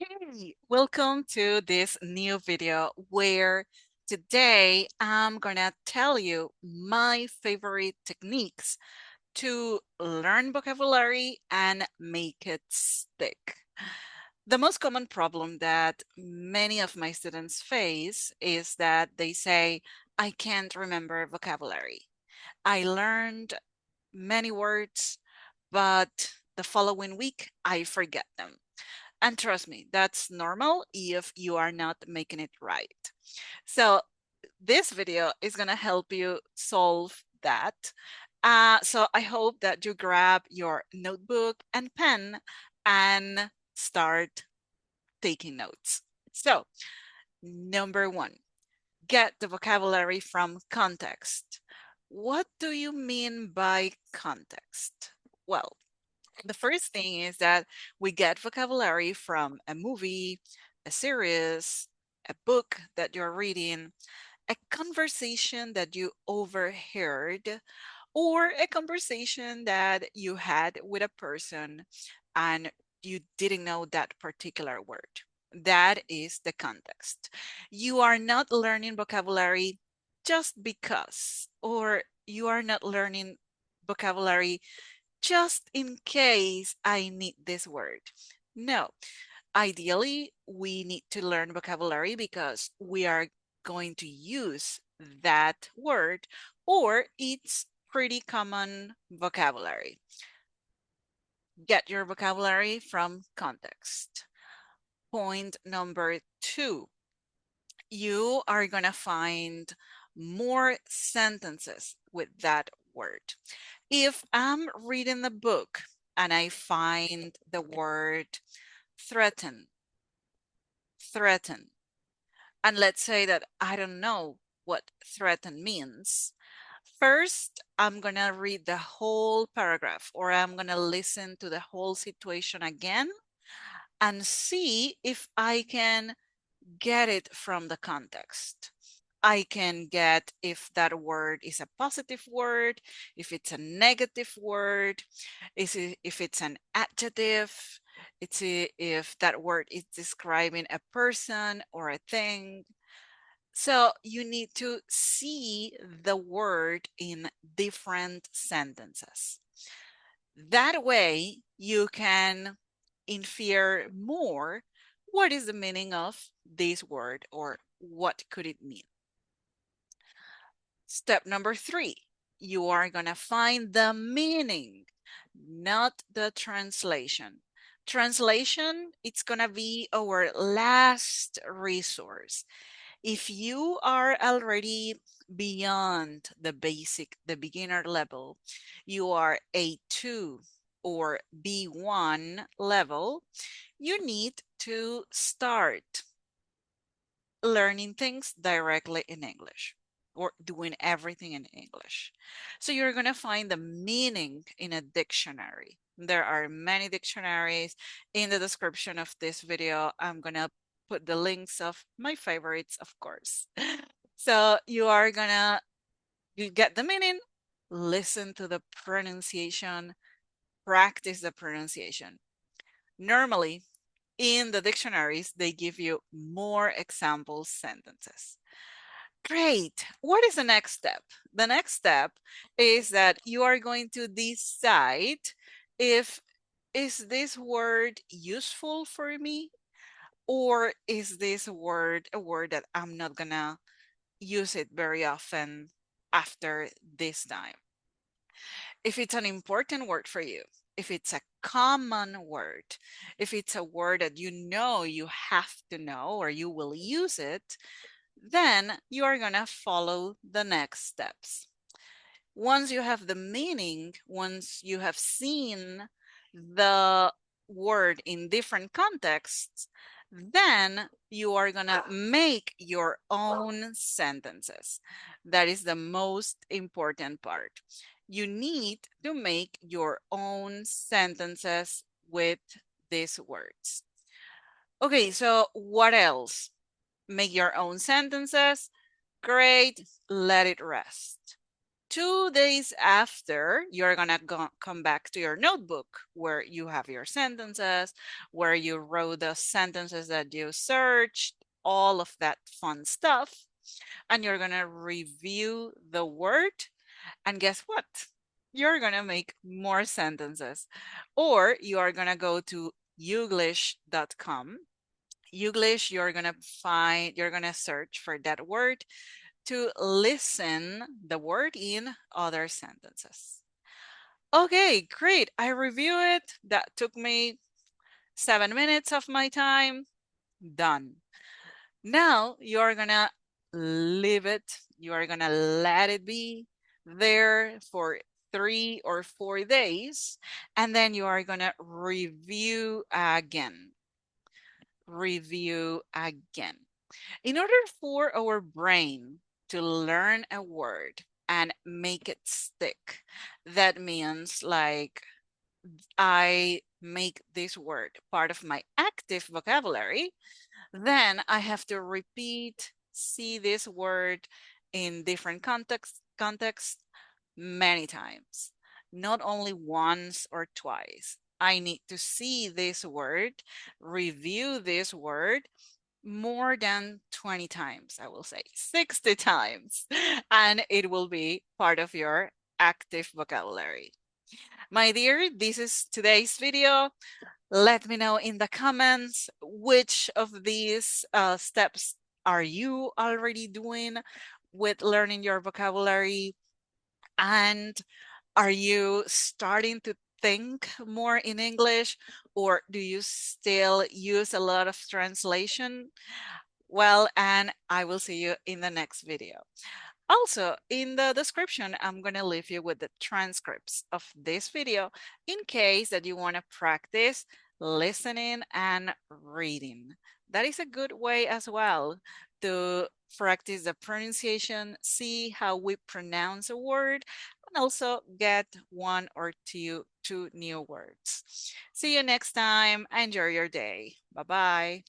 Hey, welcome to this new video where today I'm gonna tell you my favorite techniques to learn vocabulary and make it stick. The most common problem that many of my students face is that they say, I can't remember vocabulary. I learned many words, but the following week I forget them. And trust me, that's normal if you are not making it right. So this video is going to help you solve that. So I hope that you grab your notebook and pen and start taking notes. So number one, get the vocabulary from context. What do you mean by context? Well, the first thing is that we get vocabulary from a movie, a series, a book that you're reading, a conversation that you overheard, or a conversation that you had with a person and you didn't know that particular word. That is the context. You are not learning vocabulary just because, or you are not learning vocabulary just in case I need this word. No, ideally, we need to learn vocabulary because we are going to use that word or it's pretty common vocabulary. Get your vocabulary from context. Point number two, you are going to find more sentences with that word. If I'm reading the book and I find the word threaten, threaten, and let's say that I don't know what threaten means, first I'm gonna read the whole paragraph or I'm gonna listen to the whole situation again and see if I can get it from the context. I can get if that word is a positive word, if it's a negative word, if it's an adjective, if that word is describing a person or a thing. So you need to see the word in different sentences. That way you can infer more what is the meaning of this word or what could it mean. Step number three, you are going to find the meaning, not the translation. Translation, it's going to be our last resource. If you are already beyond the basic, the beginner level, you are A2 or B1 level, you need to start learning things directly in English or doing everything in English. So you're going to find the meaning in a dictionary. There are many dictionaries in the description of this video. I'm going to put the links of my favorites, of course. So you get the meaning, listen to the pronunciation, practice the pronunciation. Normally, in the dictionaries, they give you more example sentences. Great. What is the next step? The next step is that you are going to decide if is this word useful for me or is this word a word that I'm not gonna use it very often after this time. If it's an important word for you, if it's a common word, if it's a word that you know you have to know or you will use it, then you are going to follow the next steps. Once you have the meaning, once you have seen the word in different contexts, then you are going to make your own sentences. That is the most important part. You need to make your own sentences with these words. Okay, so what else? Make your own sentences. Great, let it rest. 2 days after, you're gonna come back to your notebook where you have your sentences, where you wrote the sentences that you searched, all of that fun stuff. And you're gonna review the word. And guess what? You're gonna make more sentences. Or you are gonna go to youglish.com. Youglish, you're gonna search for that word to listen the word in other sentences. Okay, great. I review it. That took me 7 minutes of my time. Done. Now you're gonna leave it. You are gonna let it be there for 3 or 4 days, and then you are gonna review again. Review again. In order for our brain to learn a word and make it stick, that means like I make this word part of my active vocabulary, then I have to repeat, see this word in different contexts many times, not only once or twice. I need to see this word, review this word more than 20 times, I will say 60 times, and it will be part of your active vocabulary. My dear, this is today's video. Let me know in the comments which of these steps are you already doing with learning your vocabulary, and are you starting to think more in English, or do you still use a lot of translation? Well, and I will see you in the next video. Also, in the description, I'm going to leave you with the transcripts of this video in case that you want to practice listening and reading. That is a good way as well to practice the pronunciation, see how we pronounce a word, and also get one or two new words. See you next time. Enjoy your day. Bye-bye.